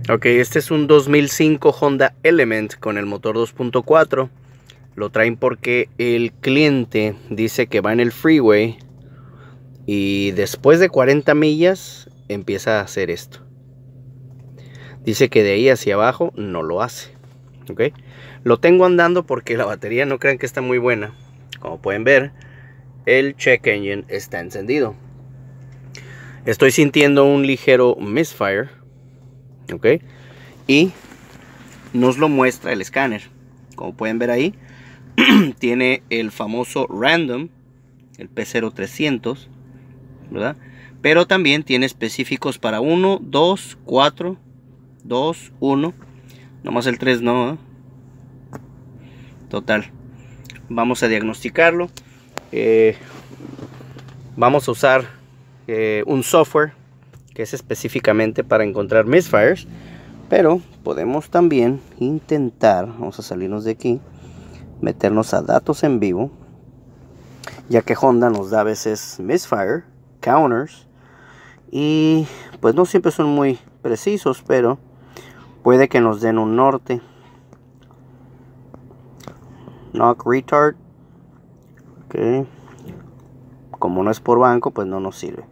Ok, este es un 2005 Honda Element con el motor 2.4. Lo traen porque el cliente dice que va en el freeway y después de 40 millas empieza a hacer esto. Dice que de ahí hacia abajo no lo hace. Ok, lo tengo andando porque la batería no crean que está muy buena. Como pueden ver, el check engine está encendido. Estoy sintiendo un ligero misfire. Ok, y nos lo muestra el escáner. Como pueden ver ahí, tiene el famoso random, el P0300, ¿verdad? Pero también tiene específicos para 1, 2, 4, 2, 1. Nomás el 3 no, ¿eh? Total. Vamos a diagnosticarlo. Vamos a usar un software que es específicamente para encontrar misfires. Pero podemos también intentar, vamos a salirnos de aquí, meternos a datos en vivo, ya que Honda nos da a veces misfire counters y pues no siempre son muy precisos, pero puede que nos den un norte. Knock retard. Okay. Como no es por banco, pues no nos sirve.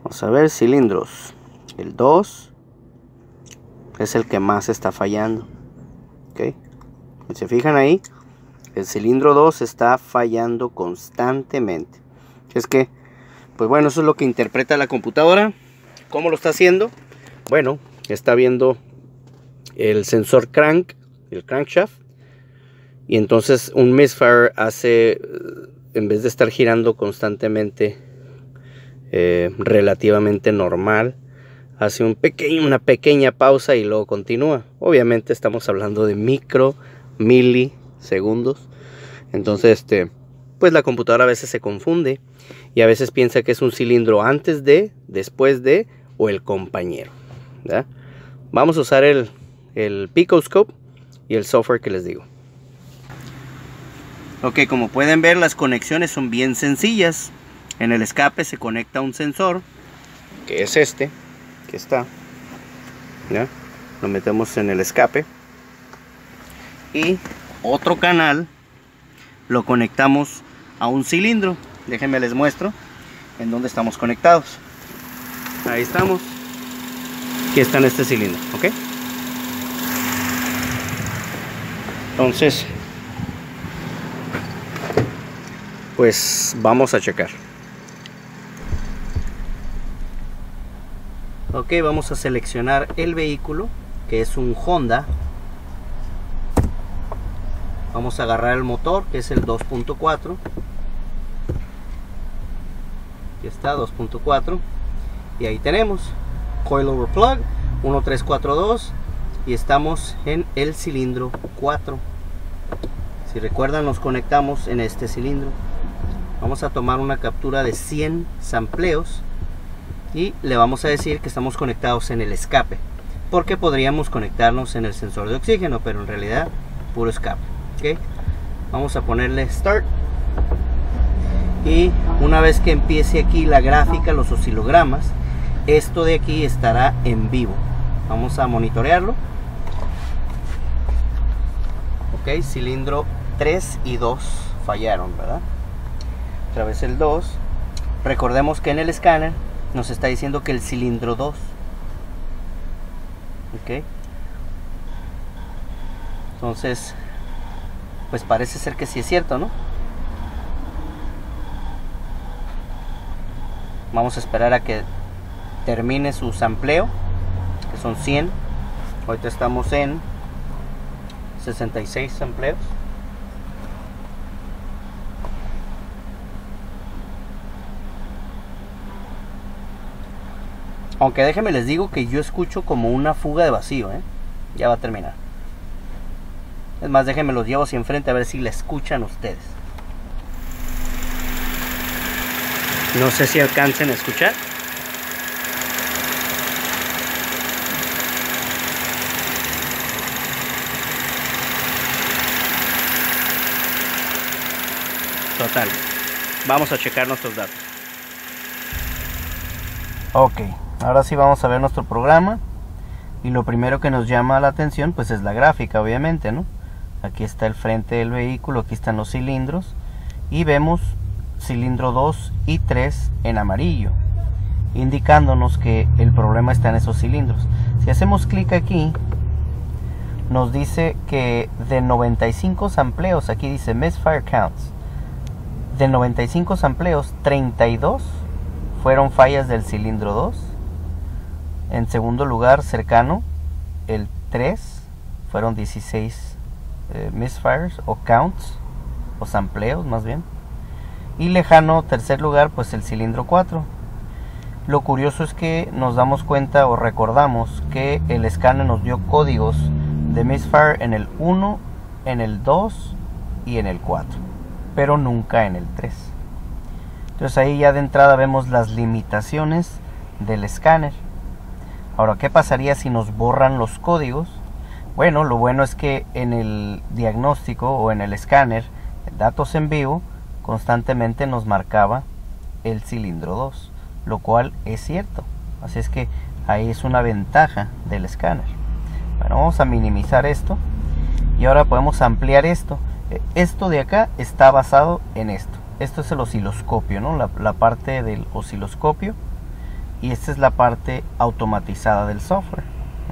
Vamos a ver cilindros. El 2 es el que más está fallando. Okay. Si se fijan ahí, el cilindro 2 está fallando constantemente. Es que, pues bueno, eso es lo que interpreta la computadora. ¿Cómo lo está haciendo? Bueno, está viendo el sensor crank, el crankshaft, y entonces un misfire hace, en vez de estar girando constantemente, relativamente normal, hace una pequeña pausa y luego continúa. Obviamente estamos hablando de milisegundos. Entonces, pues la computadora a veces se confunde y a veces piensa que es un cilindro antes de, después de o el compañero, ¿verdad? Vamos a usar el Picoscope y el software que les digo. Ok, como pueden ver, las conexiones son bien sencillas. En el escape se conecta un sensor, que es este, que está, ¿ya? Lo metemos en el escape. Y otro canal lo conectamos a un cilindro. Déjenme les muestro en dónde estamos conectados. Ahí estamos. Aquí está en este cilindro, ¿ok? Entonces, pues vamos a checar. Ok, vamos a seleccionar el vehículo, que es un Honda. Vamos a agarrar el motor, que es el 2.4. Aquí está, 2.4. Y ahí tenemos coilover plug 1342. Y estamos en el cilindro 4. Si recuerdan, nos conectamos en este cilindro. Vamos a tomar una captura de 100 sampleos. Y le vamos a decir que estamos conectados en el escape, porque podríamos conectarnos en el sensor de oxígeno, pero en realidad puro escape. ¿Okay? Vamos a ponerle start. Y una vez que empiece aquí la gráfica, los oscilogramas, esto de aquí estará en vivo. Vamos a monitorearlo. Ok, cilindro 3 y 2 fallaron, ¿verdad? Otra vez el 2. Recordemos que en el escáner nos está diciendo que el cilindro 2. Ok. Entonces, pues parece ser que sí es cierto, ¿no? Vamos a esperar a que termine su sampleo, que son 100. Ahorita estamos en 66 sampleos. Aunque déjenme les digo que yo escucho como una fuga de vacío, ¿eh? Ya va a terminar. Es más, déjenme los llevo hacia enfrente a ver si la escuchan ustedes. No sé si alcancen a escuchar. Total. Vamos a checar nuestros datos. Ok, ahora sí vamos a ver nuestro programa. Y lo primero que nos llama la atención pues es la gráfica, obviamente, ¿no? Aquí está el frente del vehículo, aquí están los cilindros y vemos cilindro 2 y 3 en amarillo, indicándonos que el problema está en esos cilindros. Si hacemos clic aquí, nos dice que de 95 sampleos, aquí dice misfire counts, de 95 sampleos, 32 fueron fallas del cilindro 2. En segundo lugar, cercano, el 3, fueron 16 misfires o counts, o sampleos más bien. Y lejano, tercer lugar, pues el cilindro 4. Lo curioso es que nos damos cuenta o recordamos que el escáner nos dio códigos de misfire en el 1, en el 2 y en el 4, pero nunca en el 3. Entonces ahí ya de entrada vemos las limitaciones del escáner. Ahora, ¿qué pasaría si nos borran los códigos? Bueno, lo bueno es que en el diagnóstico o en el escáner, datos en vivo, constantemente nos marcaba el cilindro 2, lo cual es cierto. Así es que ahí es una ventaja del escáner. Bueno, vamos a minimizar esto y ahora podemos ampliar esto. Esto de acá está basado en esto. Esto es el osciloscopio, ¿no? La parte del osciloscopio, y esta es la parte automatizada del software.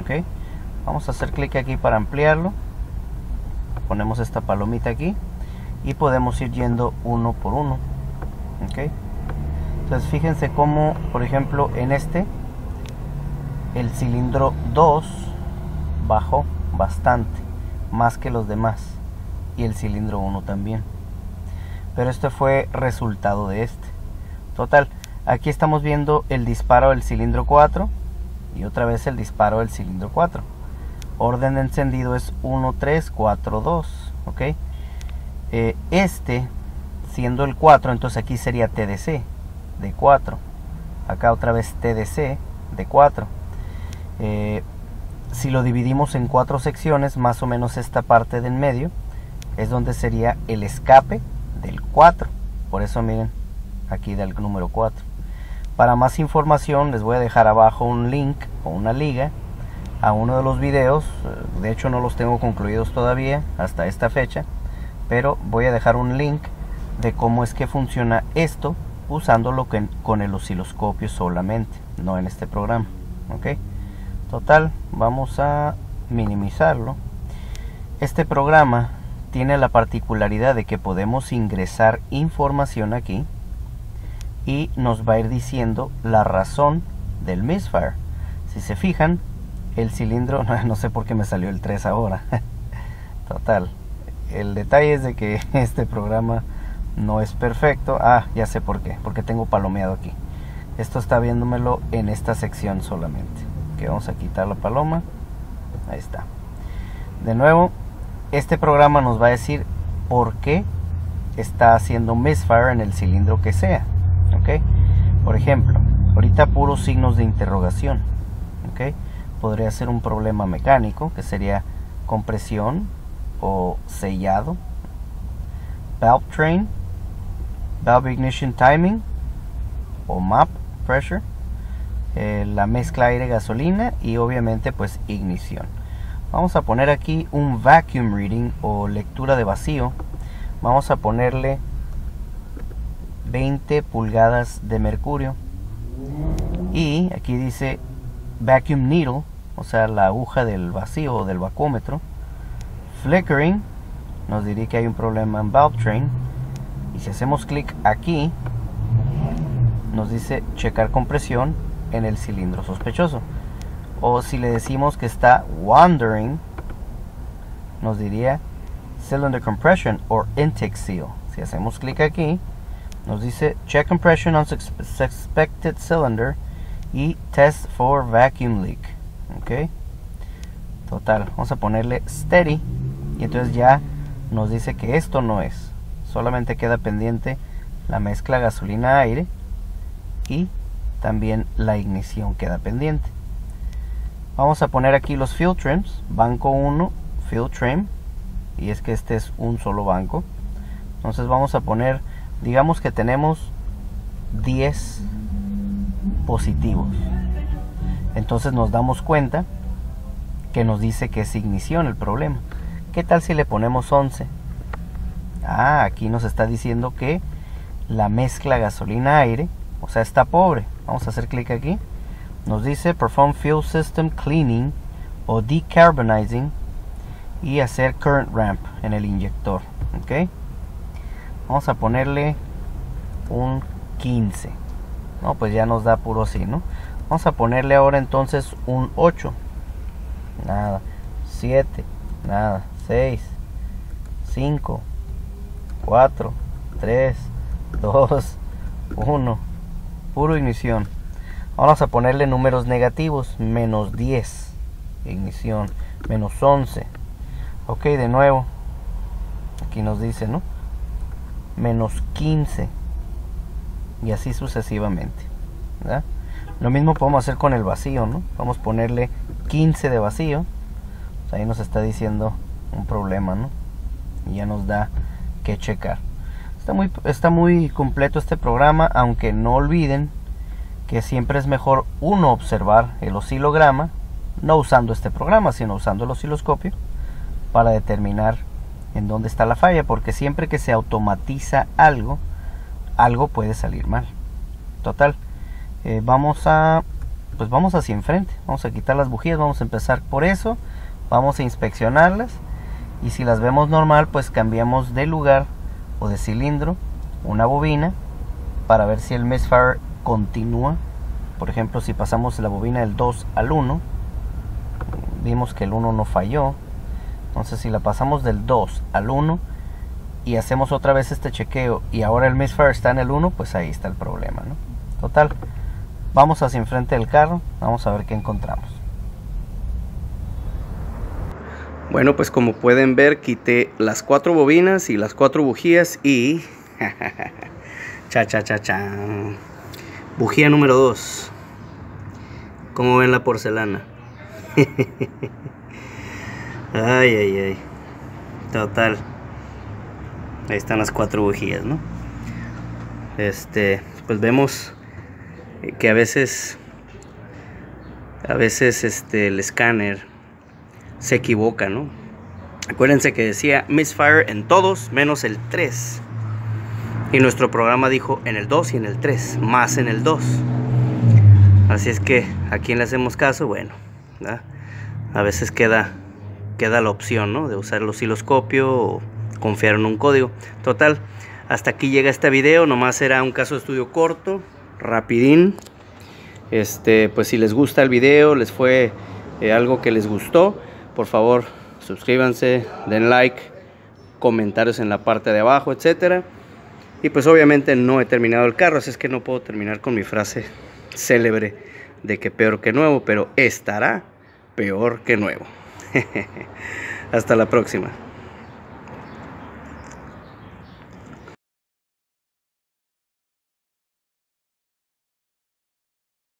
¿Ok? Vamos a hacer clic aquí para ampliarlo. Ponemos esta palomita aquí y podemos ir yendo uno por uno. ¿Ok? Entonces fíjense cómo, por ejemplo, en este, el cilindro 2 bajó bastante, más que los demás, y el cilindro 1 también. Pero esto fue resultado de este. Total, aquí estamos viendo el disparo del cilindro 4 y otra vez el disparo del cilindro 4. Orden de encendido es 1, 3, 4, 2. ¿Ok? Este, siendo el 4, entonces aquí sería TDC de 4. Acá otra vez TDC de 4. Si lo dividimos en 4 secciones, más o menos esta parte de en medio es donde sería el escape del 4. Por eso miren, aquí del número 4. Para más información les voy a dejar abajo un link o una liga a uno de los videos. De hecho no los tengo concluidos todavía hasta esta fecha, pero voy a dejar un link de cómo es que funciona esto usándolo con el osciloscopio solamente, no en este programa. ¿Ok? Total, vamos a minimizarlo. Este programa tiene la particularidad de que podemos ingresar información aquí y nos va a ir diciendo la razón del misfire. Si se fijan, el cilindro, no sé por qué me salió el 3 ahora. Total, el detalle es de que este programa no es perfecto. Ah, ya sé por qué, porque tengo palomeado aquí. Esto está viéndomelo en esta sección solamente. Que vamos a quitar la paloma. Ahí está. De nuevo, este programa nos va a decir por qué está haciendo misfire en el cilindro que sea. ¿Ok? Por ejemplo, ahorita puros signos de interrogación. ¿Ok? Podría ser un problema mecánico, que sería compresión o sellado, valve train, valve ignition timing o map pressure, la mezcla aire-gasolina y obviamente pues ignición. Vamos a poner aquí un vacuum reading o lectura de vacío. Vamos a ponerle 20 pulgadas de mercurio y aquí dice vacuum needle, o sea la aguja del vacío o del vacúmetro. Flickering nos diría que hay un problema en valve train, y si hacemos clic aquí nos dice checar compresión en el cilindro sospechoso. O si le decimos que está wandering, nos diría cylinder compression or intake seal. Si hacemos clic aquí nos dice check compression on suspected cylinder y test for vacuum leak. Ok, total, vamos a ponerle steady y entonces ya nos dice que esto no es, solamente queda pendiente la mezcla gasolina-aire y también la ignición queda pendiente. Vamos a poner aquí los fuel trims, banco 1, fuel trim, y es que este es un solo banco. Entonces vamos a poner, digamos que tenemos 10 positivos. Entonces nos damos cuenta que nos dice que es ignición el problema. ¿Qué tal si le ponemos 11? Aquí nos está diciendo que la mezcla gasolina-aire, o sea, está pobre. Vamos a hacer clic aquí. Nos dice Perform Fuel System Cleaning o Decarbonizing y hacer Current Ramp en el inyector. ¿Ok? Vamos a ponerle un 15. No, pues ya nos da puro así, ¿no? Vamos a ponerle ahora entonces un 8. Nada. 7. Nada. 6. 5. 4. 3. 2. 1. Puro ignición. Vamos a ponerle números negativos. Menos 10. Ignición. Menos 11. Ok, de nuevo. Aquí nos dice, ¿no? Menos 15. Y así sucesivamente, ¿verdad? Lo mismo podemos hacer con el vacío, ¿no? Vamos a ponerle 15 de vacío. Pues ahí nos está diciendo un problema, ¿no? Y ya nos da que checar. Está muy completo este programa, aunque no olviden que siempre es mejor uno observar el oscilograma, no usando este programa, sino usando el osciloscopio, para determinar en dónde está la falla, porque siempre que se automatiza algo puede salir mal. Total, vamos hacia enfrente, vamos a quitar las bujías, vamos a empezar por eso, vamos a inspeccionarlas y si las vemos normal, pues cambiamos de lugar o de cilindro una bobina para ver si el misfire continúa. Por ejemplo, si pasamos la bobina del 2 al 1, vimos que el 1 no falló. Entonces si la pasamos del 2 al 1 y hacemos otra vez este chequeo y ahora el misfire está en el 1, pues ahí está el problema, ¿no? Total, vamos hacia enfrente del carro, vamos a ver qué encontramos. Bueno, pues como pueden ver, quité las 4 bobinas y las 4 bujías y... cha. Bujía número 2. ¿Cómo ven la porcelana? Ay. Total. Ahí están las 4 bujías, ¿no? Pues vemos que a veces el escáner se equivoca, ¿no? Acuérdense que decía misfire en todos menos el 3. Y nuestro programa dijo en el 2 y en el 3, más en el 2. Así es que a quien le hacemos caso, bueno, ¿verdad? A veces queda la opción, ¿no? De usar el osciloscopio o confiar en un código. Total, hasta aquí llega este video. Nomás era un caso de estudio corto, rapidín. Pues si les gusta el video, les fue algo que les gustó, por favor suscríbanse, den like, comentarios en la parte de abajo, etcétera. Y pues obviamente no he terminado el carro, así es que no puedo terminar con mi frase célebre de que peor que nuevo, pero estará peor que nuevo. Hasta la próxima.